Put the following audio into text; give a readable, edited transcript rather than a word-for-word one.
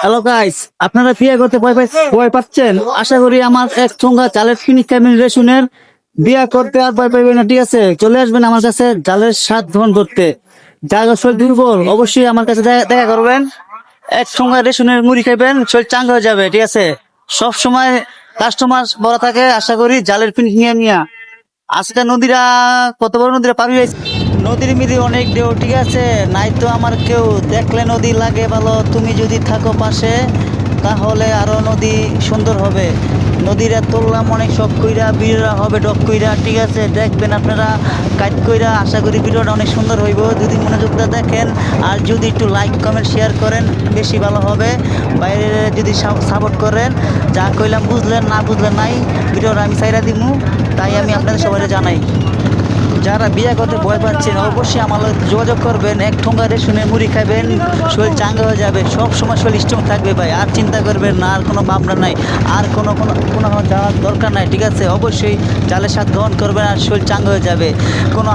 Hello guys, আপনারা বিয়ে করতে ভয় পাচ্ছেন? আশা করি আমার এক ঠোঙ্গা জালের ফিনিশ রেশনের বিয়ে করতে আর ভয় পাইবেন না। ঠিক আছে, চলে আসবেন আমার কাছে জালের স্বাদ গ্রহণ করতে। যারা শরীর দুর্বল অবশ্যই আমার কাছে দেখা করবেন। এক ঠোঙ্গা রেশনের মুড়ি খাইবেন, শরীর চাঙ্গা হয়ে যাবে। ঠিক আছে, সব সময় কাস্টমার বড় থাকে। আশা করি জালের ফিনিশ নিয়ে নিয়া আজকে নদীরা কত বড় নদীরা পাবি হয়েছে। নদীর মিদি অনেক ঢেউ। ঠিক আছে, নাই তো আমার কেউ দেখলে নদী লাগে ভালো। তুমি যদি থাকো পাশে তাহলে আরো নদী সুন্দর হবে। নদীরা তুললাম অনেক শখ কইরা, বীররা হবে ডক কইরা। ঠিক আছে, দেখবেন আপনারা কাজ কইরা। আশা করি ভিডিওটা অনেক সুন্দর হইব যদি মনোযোগ দিয়ে দেখেন। আর যদি একটু লাইক কমেন্ট শেয়ার করেন বেশি ভালো হবে। বাইরে যদি সাপোর্ট করেন, যা কইলাম বুঝলেন, না বুঝলেন নাই, ভিডিওটা আমি চাইরা দিমু। তাই আমি আপনাদের সবাই জানাই, যারা বিয়ে করতে ভয় পাচ্ছেন অবশ্যই আমার লগে যোগাযোগ করবেন। এক ঠোঙ্গা রেশনে মুড়ি খাবেন, শরীর চাঙ্গা হয়ে যাবে। সব সময় শরীর স্ট্রং থাকবে ভাই। আর চিন্তা করবেন না, আর কোনো ভাবনা নাই, আর কোনো কোনো কোনো যাওয়ার দরকার নাই। ঠিক আছে, অবশ্যই জালের স্বাদ গ্রহণ করবেন আর শরীর চাঙ্গা হয়ে যাবে। কোনো